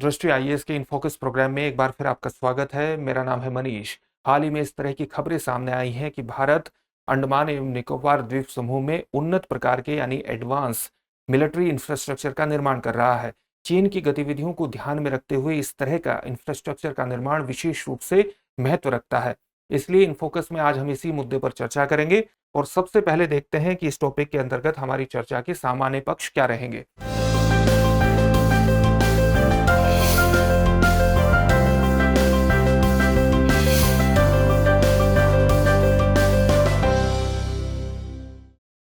दृष्टि आईएएस के InFocus programme में एक बार फिर आपका स्वागत है। मेरा नाम है मनीष। हाल ही में इस तरह की खबरें सामने आई हैं कि भारत अंडमान एवं निकोबार द्वीप समूह में उन्नत प्रकार के यानी एडवांस मिलिट्री इंफ्रास्ट्रक्चर का निर्माण कर रहा है। चीन की गतिविधियों को ध्यान में रखते हुए इस तरह का इंफ्रास्ट्रक्चर का निर्माण विशेष रूप से महत्व रखता है। इसलिए इनफोकस में आज हम इसी मुद्दे पर चर्चा करेंगे और सबसे पहले देखते हैं कि इस टॉपिक के अंतर्गत हमारी चर्चा के सामान्य पक्ष क्या रहेंगे।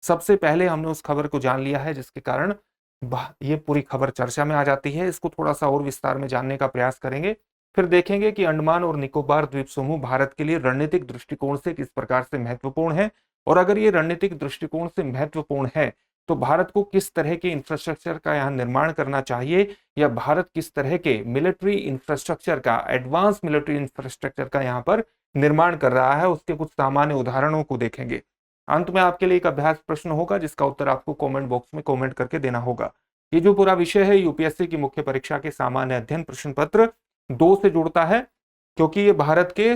सबसे पहले हमने उस खबर को जान लिया है जिसके कारण ये पूरी खबर चर्चा में आ जाती है। इसको थोड़ा सा और विस्तार में जानने का प्रयास करेंगे, फिर देखेंगे कि अंडमान और निकोबार द्वीप समूह भारत के लिए रणनीतिक दृष्टिकोण से किस प्रकार से महत्वपूर्ण है, और अगर ये रणनीतिक दृष्टिकोण से महत्वपूर्ण है तो भारत को किस तरह के इंफ्रास्ट्रक्चर का यहाँ निर्माण करना चाहिए, या भारत किस तरह के मिलिट्री इंफ्रास्ट्रक्चर का, एडवांस मिलिट्री इंफ्रास्ट्रक्चर का यहाँ पर निर्माण कर रहा है, उसके कुछ सामान्य उदाहरणों को देखेंगे। अंत में आपके लिए एक अभ्यास प्रश्न होगा जिसका उत्तर आपको कमेंट बॉक्स में कमेंट करके देना होगा। ये जो पूरा विषय है यूपीएससी की मुख्य परीक्षा के सामान्य अध्ययन प्रश्न पत्र 2 से जुड़ता है, क्योंकि ये भारत के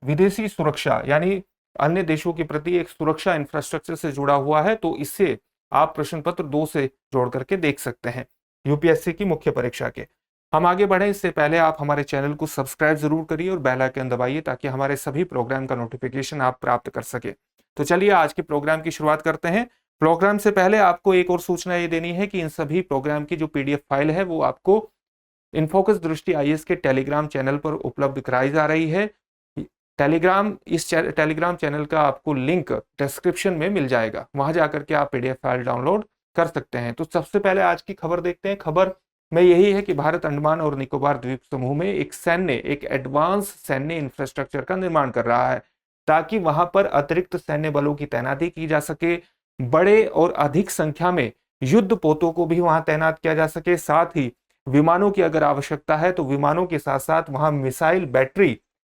विदेशी सुरक्षा यानी अन्य देशों के प्रति एक सुरक्षा इंफ्रास्ट्रक्चर से जुड़ा हुआ है। तो इससे आप प्रश्न पत्र 2 से जोड़ करके देख सकते हैं यूपीएससी की मुख्य परीक्षा के। हम आगे बढ़े इससे पहले आप हमारे चैनल को सब्सक्राइब जरूर करिए और बेल आइकन दबाइए ताकि हमारे सभी प्रोग्राम का नोटिफिकेशन आप प्राप्त कर सके। तो चलिए आज के प्रोग्राम की शुरुआत करते हैं। प्रोग्राम से पहले आपको एक और सूचना ये देनी है कि इन सभी प्रोग्राम की जो पीडीएफ फाइल है वो आपको इनफोकस दृष्टि आईएएस के टेलीग्राम चैनल पर उपलब्ध कराई जा रही है। इस टेलीग्राम चैनल का आपको लिंक डिस्क्रिप्शन में मिल जाएगा, वहां जाकर के आप पीडीएफ फाइल डाउनलोड कर सकते हैं। तो सबसे पहले आज की खबर देखते हैं। खबर में यही है कि भारत अंडमान और निकोबार द्वीप समूह में एक एडवांस सैन्य इंफ्रास्ट्रक्चर का निर्माण कर रहा है ताकि वहां पर अतिरिक्त सैन्य बलों की तैनाती की जा सके, बड़े और अधिक संख्या में युद्ध पोतों को भी वहां तैनात किया जा सके, साथ ही विमानों की अगर आवश्यकता है तो विमानों के साथ साथ वहां मिसाइल बैटरी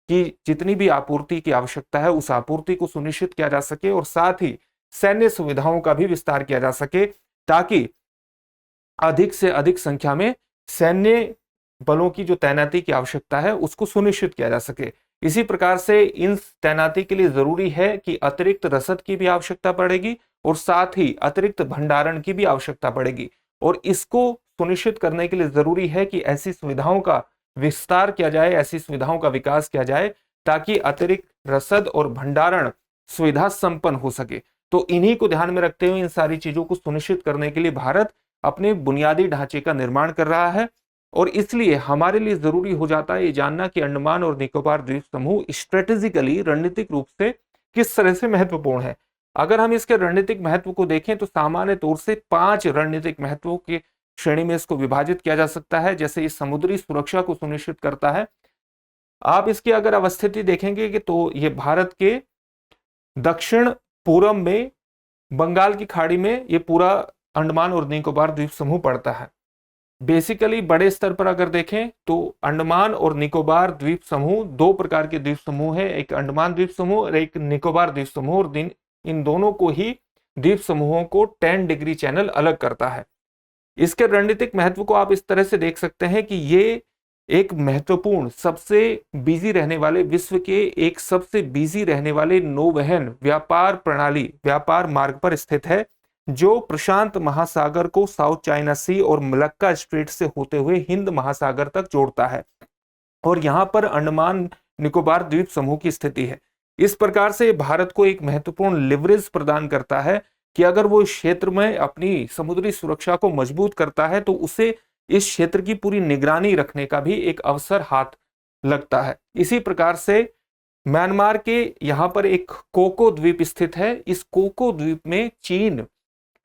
की जितनी भी आपूर्ति की आवश्यकता है उस आपूर्ति को सुनिश्चित किया जा सके, और साथ ही सैन्य सुविधाओं का भी विस्तार किया जा सके ताकि अधिक से अधिक संख्या में सैन्य बलों की जो तैनाती की आवश्यकता है उसको सुनिश्चित किया जा सके। इसी प्रकार से इन तैनाती के लिए जरूरी है कि अतिरिक्त रसद की भी आवश्यकता पड़ेगी और साथ ही अतिरिक्त भंडारण की भी आवश्यकता पड़ेगी, और इसको सुनिश्चित करने के लिए जरूरी है कि ऐसी सुविधाओं का विस्तार किया जाए, ऐसी सुविधाओं का विकास किया जाए ताकि अतिरिक्त रसद और भंडारण सुविधा संपन्न हो सके। तो इन्हीं को ध्यान में रखते हुए इन सारी चीजों को सुनिश्चित करने के लिए भारत अपने बुनियादी ढांचे का निर्माण कर रहा है, और इसलिए हमारे लिए जरूरी हो जाता है ये जानना कि अंडमान और निकोबार द्वीप समूह स्ट्रेटेजिकली रणनीतिक रूप से किस तरह से महत्वपूर्ण है। अगर हम इसके रणनीतिक महत्व को देखें तो सामान्य तौर से 5 रणनीतिक महत्वों की श्रेणी में इसको विभाजित किया जा सकता है। जैसे ये समुद्री सुरक्षा को सुनिश्चित करता है। आप इसकी अगर अवस्थिति देखेंगे कि तो ये भारत के दक्षिण पूर्व में बंगाल की खाड़ी में ये पूरा अंडमान और निकोबार द्वीप समूह पड़ता है। बेसिकली बड़े स्तर पर अगर देखें तो अंडमान और निकोबार द्वीप समूह 2 प्रकार के द्वीप समूह है, एक अंडमान द्वीप समूह और एक निकोबार द्वीप समूह, और इन दोनों को ही द्वीप समूहों को 10 डिग्री चैनल अलग करता है। इसके रणनीतिक महत्व को आप इस तरह से देख सकते हैं कि ये एक महत्वपूर्ण सबसे बिजी रहने वाले विश्व के एक सबसे बिजी रहने वाले नौवहन व्यापार प्रणाली व्यापार मार्ग पर स्थित है जो प्रशांत महासागर को साउथ चाइना सी और मलक्का स्ट्रेट से होते हुए हिंद महासागर तक जोड़ता है, और यहां पर अंडमान निकोबार द्वीप समूह की स्थिति है। इस प्रकार से भारत को एक महत्वपूर्ण लिवरेज प्रदान करता है कि अगर वो इस क्षेत्र में अपनी समुद्री सुरक्षा को मजबूत करता है तो उसे इस क्षेत्र की पूरी निगरानी रखने का भी एक अवसर हाथ लगता है। इसी प्रकार से म्यांमार के यहां पर एक कोको द्वीप स्थित है। इस कोको द्वीप में चीन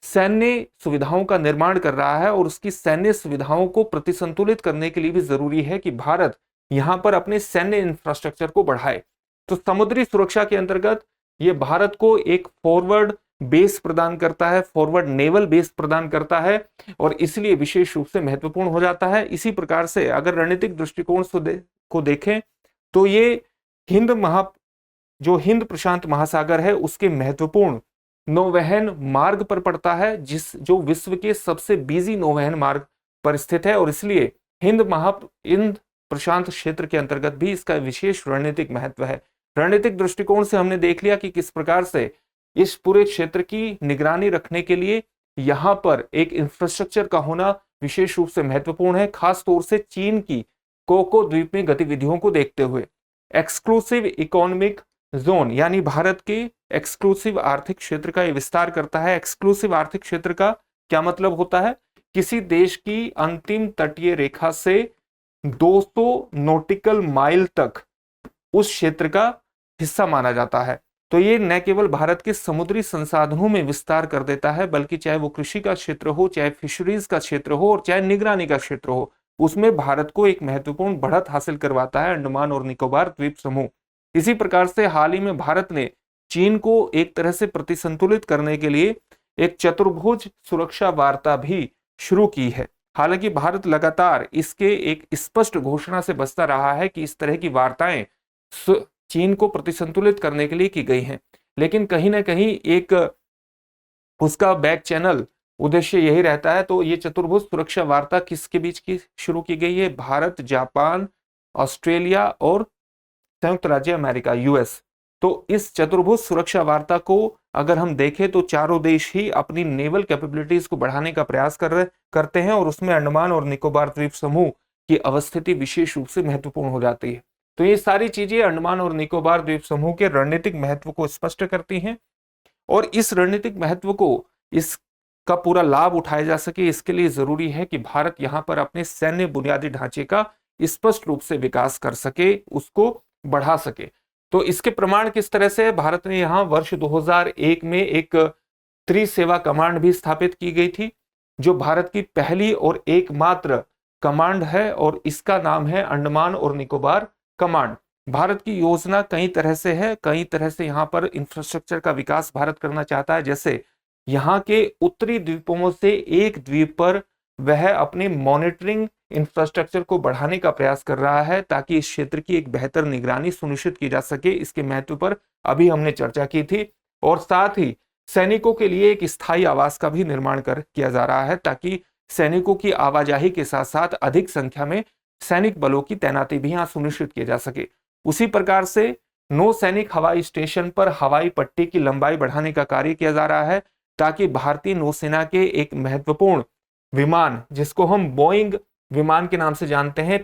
सैन्य सुविधाओं का निर्माण कर रहा है, और उसकी सैन्य सुविधाओं को प्रतिसंतुलित करने के लिए भी जरूरी है कि भारत यहां पर अपने सैन्य इंफ्रास्ट्रक्चर को बढ़ाए। तो समुद्री सुरक्षा के अंतर्गत ये भारत को एक फॉरवर्ड बेस प्रदान करता है, फॉरवर्ड नेवल बेस प्रदान करता है, और इसलिए विशेष रूप से महत्वपूर्ण हो जाता है। इसी प्रकार से अगर रणनीतिक दृष्टिकोण को देखें तो ये हिंद प्रशांत महासागर है उसके महत्वपूर्ण नौवहन मार्ग पर पड़ता है, जो विश्व के सबसे बिजी नौवहन मार्ग पर स्थित है, और इसलिए हिंद प्रशांत क्षेत्र के अंतर्गत भी इसका विशेष रणनीतिक महत्व है। रणनीतिक दृष्टिकोण से हमने देख लिया कि किस प्रकार से इस पूरे क्षेत्र की निगरानी रखने के लिए यहां पर एक इंफ्रास्ट्रक्चर का होना विशेष रूप से महत्वपूर्ण है, खास तौर से चीन की कोको द्वीप में गतिविधियों को देखते हुए। एक्सक्लूसिव इकोनॉमिक जोन यानी भारत के एक्सक्लूसिव आर्थिक क्षेत्र का विस्तार करता है। एक्सक्लूसिव आर्थिक क्षेत्र का क्या मतलब होता है? किसी देश की अंतिम तटीय रेखा से 200 नॉटिकल माइल तक उस क्षेत्र का हिस्सा माना जाता है। तो ये न केवल भारत के समुद्री संसाधनों में विस्तार कर देता है, बल्कि चाहे वो कृषि का क्षेत्र हो, चाहे फिशरीज का क्षेत्र हो और चाहे निगरानी का क्षेत्र हो, उसमें भारत को एक महत्वपूर्ण बढ़त हासिल करवाता है अंडमान और निकोबार द्वीप समूह। इसी प्रकार से हाल ही में भारत ने चीन को एक तरह से प्रतिसंतुलित करने के लिए एक चतुर्भुज सुरक्षा वार्ता भी शुरू की है। हालांकि भारत लगातार इसके एक स्पष्ट घोषणा से बचता रहा है कि इस तरह की वार्ताएं चीन को प्रतिसंतुलित करने के लिए की गई हैं, लेकिन कहीं ना कहीं एक उसका बैक चैनल उद्देश्य यही रहता है। तो ये चतुर्भुज सुरक्षा वार्ता किसके बीच की शुरू की गई है? भारत, जापान, ऑस्ट्रेलिया और संयुक्त राज्य अमेरिका, यूएस। तो इस चतुर्भुज सुरक्षा वार्ता को अगर हम देखें तो चारों देश ही अपनी नेवल कैपेबिलिटीज को बढ़ाने का प्रयास करते हैं और उसमें अंडमान और निकोबार द्वीप समूह की अवस्थिति विशेष रूप से महत्वपूर्ण हो जाती है। तो ये सारी चीजें अंडमान और निकोबार द्वीप समूह के रणनीतिक महत्व को स्पष्ट करती हैं और इस रणनीतिक महत्व को इसका पूरा लाभ उठाया जा सके, इसके लिए जरूरी है कि भारत यहाँ पर अपने सैन्य बुनियादी ढांचे का स्पष्ट रूप से विकास कर सके, उसको बढ़ा सके। तो इसके प्रमाण किस तरह से? भारत ने यहाँ वर्ष 2001 में एक त्रिसेवा कमांड भी स्थापित की गई थी, जो भारत की पहली और एकमात्र कमांड है और इसका नाम है अंडमान और निकोबार कमांड। भारत की योजना कई तरह से है, कई तरह से यहाँ पर इंफ्रास्ट्रक्चर का विकास भारत करना चाहता है। जैसे यहाँ के उत्तरी द्वीपों से एक द्वीप पर वह अपने मॉनिटरिंग इंफ्रास्ट्रक्चर को बढ़ाने का प्रयास कर रहा है ताकि इस क्षेत्र की एक बेहतर निगरानी सुनिश्चित की जा सके। इसके महत्व पर अभी हमने चर्चा की थी और साथ ही सैनिकों के लिए एक स्थायी आवास का भी निर्माण किया जा रहा है ताकि सैनिकों की आवाजाही के साथ साथ अधिक संख्या में सैनिक बलों की तैनाती भी यहाँ सुनिश्चित की जा सके। उसी प्रकार से नौ सैनिक हवाई स्टेशन पर हवाई पट्टी की लंबाई बढ़ाने का कार्य किया जा रहा है ताकि भारतीय नौसेना के एक महत्वपूर्ण विमान, जिसको हम बोइंग विमान के नाम से जानते हैं,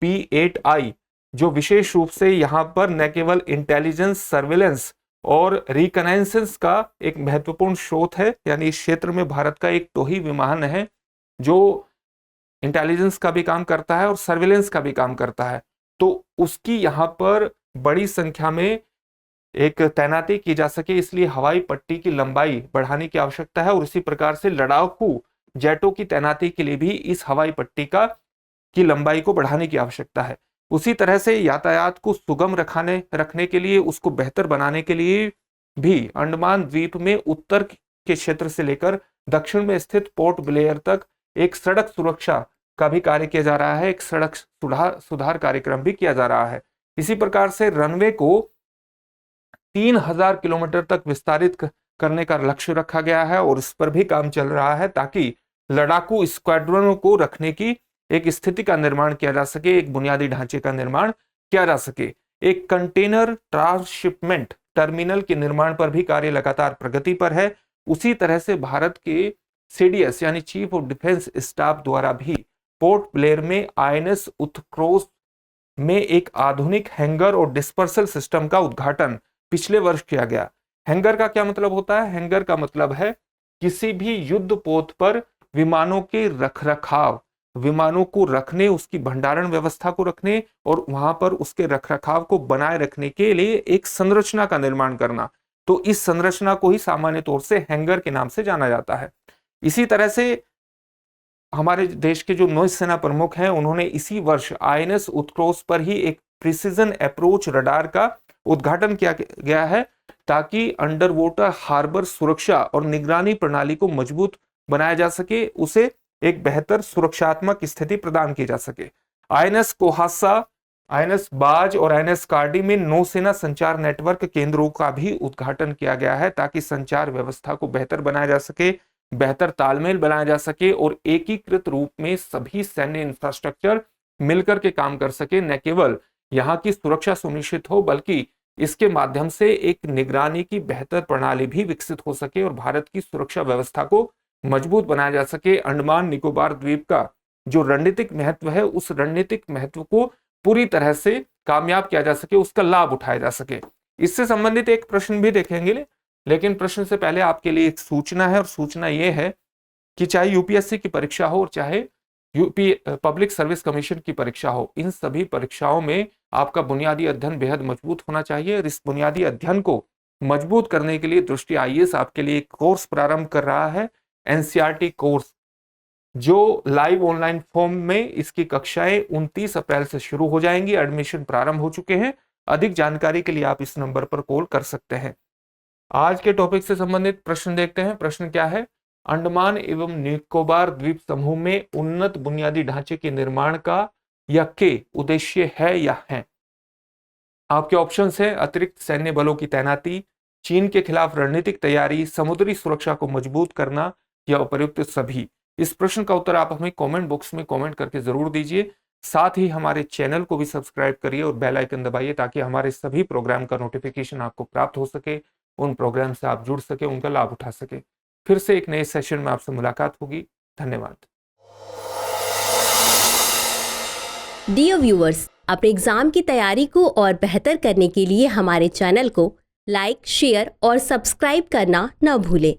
P8I, जो विशेष रूप से यहाँ पर न केवल इंटेलिजेंस, सर्वेलेंस और रिकनेसेंस का एक महत्वपूर्ण स्रोत है, यानी इस क्षेत्र में भारत का एक टोही विमान है जो इंटेलिजेंस का भी काम करता है और सर्वेलेंस का भी काम करता है। तो उसकी यहाँ पर बड़ी संख्या में एक तैनाती की जा सके, इसलिए हवाई पट्टी की लंबाई बढ़ाने की आवश्यकता है और इसी प्रकार से लड़ाकू जेटों की तैनाती के लिए भी इस हवाई पट्टी की लंबाई को बढ़ाने की आवश्यकता है। उसी तरह से यातायात को सुगम रखने के लिए, उसको बेहतर बनाने के लिए भी अंडमान द्वीप में उत्तर के क्षेत्र से लेकर दक्षिण में स्थित पोर्ट ब्लेयर तक एक सड़क सुरक्षा का भी कार्य किया जा रहा है, एक सड़क सुधार कार्यक्रम भी किया जा रहा है। इसी प्रकार से रनवे को 3000 किलोमीटर तक विस्तारित करने का लक्ष्य रखा गया है और इस पर भी काम चल रहा है ताकि लड़ाकू स्क्वाड्रनों को रखने की एक स्थिति का निर्माण किया जा सके, एक बुनियादी ढांचे का निर्माण किया जा सके। एक कंटेनर ट्रांसशिपमेंट टर्मिनल के निर्माण पर भी कार्य लगातार प्रगति पर है। उसी तरह से भारत के सीडीएस यानी चीफ ऑफ डिफेंस स्टाफ द्वारा भी पोर्ट ब्लेयर में आईएनएस उत्कर्ष में एक आधुनिक हैंगर और डिस्पर्सल सिस्टम का उद्घाटन पिछले वर्ष किया गया। हैंगर का क्या मतलब होता है? हैंगर का मतलब है किसी भी युद्ध पोत पर विमानों के रखरखाव, विमानों को रखने, उसकी भंडारण व्यवस्था को रखने और वहां पर उसके रखरखाव को बनाए रखने के लिए एक संरचना का निर्माण करना। तो इस संरचना को ही सामान्य तौर से हैंगर के नाम से जाना जाता है। इसी तरह से हमारे देश के जो नौसेना प्रमुख हैं, उन्होंने इसी वर्ष आईएनएस उत्कर्ष पर ही एक प्रिसीजन अप्रोच रडार का उद्घाटन किया गया है ताकि अंडर वाटर हार्बर सुरक्षा और निगरानी प्रणाली को मजबूत बनाया जा सके, उसे एक बेहतर सुरक्षात्मक स्थिति प्रदान की जा सके। आईएनएस कोहासा, आईएनएस बाज और आईएनएस कार्डी में नौसेना संचार नेटवर्क केंद्रों का भी उद्घाटन किया गया है ताकि संचार व्यवस्था को बेहतर बनाया जा सके बेहतर तालमेल बनाया जा सके और एकीकृत रूप में सभी सैन्य इंफ्रास्ट्रक्चर मिलकर के काम कर सके। न केवल यहाँ की सुरक्षा सुनिश्चित हो बल्कि इसके माध्यम से एक निगरानी की बेहतर प्रणाली भी विकसित हो सके और भारत की सुरक्षा व्यवस्था को मजबूत बनाया जा सके। अंडमान निकोबार द्वीप का जो रणनीतिक महत्व है, उस रणनीतिक महत्व को पूरी तरह से कामयाब किया जा सके, उसका लाभ उठाया जा सके। इससे संबंधित एक प्रश्न भी देखेंगे, लेकिन प्रश्न से पहले आपके लिए एक सूचना है, और सूचना यह है कि चाहे यूपीएससी की परीक्षा हो और चाहे यूपी पब्लिक सर्विस कमीशन की परीक्षा हो, इन सभी परीक्षाओं में आपका बुनियादी अध्ययन बेहद मजबूत होना चाहिए। और इस बुनियादी अध्ययन को मजबूत करने के लिए दृष्टि आईएएस आपके लिए एक कोर्स प्रारंभ कर रहा है, एनसीईआरटी कोर्स, जो लाइव ऑनलाइन फॉर्म में इसकी कक्षाएं 29 अप्रैल से शुरू हो जाएंगी। एडमिशन प्रारंभ हो चुके हैं। अधिक जानकारी के लिए आप इस नंबर पर कॉल कर सकते हैं। आज के टॉपिक से संबंधित प्रश्न देखते हैं। प्रश्न क्या है? अंडमान एवं निकोबार द्वीप समूह में उन्नत बुनियादी ढांचे के निर्माण का या के उद्देश्य है या है? आपके ऑप्शंस हैं अतिरिक्त सैन्य बलों की तैनाती, चीन के खिलाफ रणनीतिक तैयारी, समुद्री सुरक्षा को मजबूत करना, या उपर्युक्त सभी। इस प्रश्न का उत्तर आप हमें कमेंट बॉक्स में कमेंट करके जरूर दीजिए। साथ ही हमारे चैनल को भी सब्सक्राइब करिए और बेल आइकन दबाइए ताकि हमारे सभी प्रोग्राम का नोटिफिकेशन आपको प्राप्त हो सके, उन प्रोग्राम से आप जुड़ सके, उनका लाभ उठा सके। फिर से एक नए सेशन में आपसे मुलाकात होगी। धन्यवाद। डियर व्यूअर्स, अपने एग्जाम की तैयारी को और बेहतर करने के लिए हमारे चैनल को लाइक, शेयर और सब्सक्राइब करना न भूलें।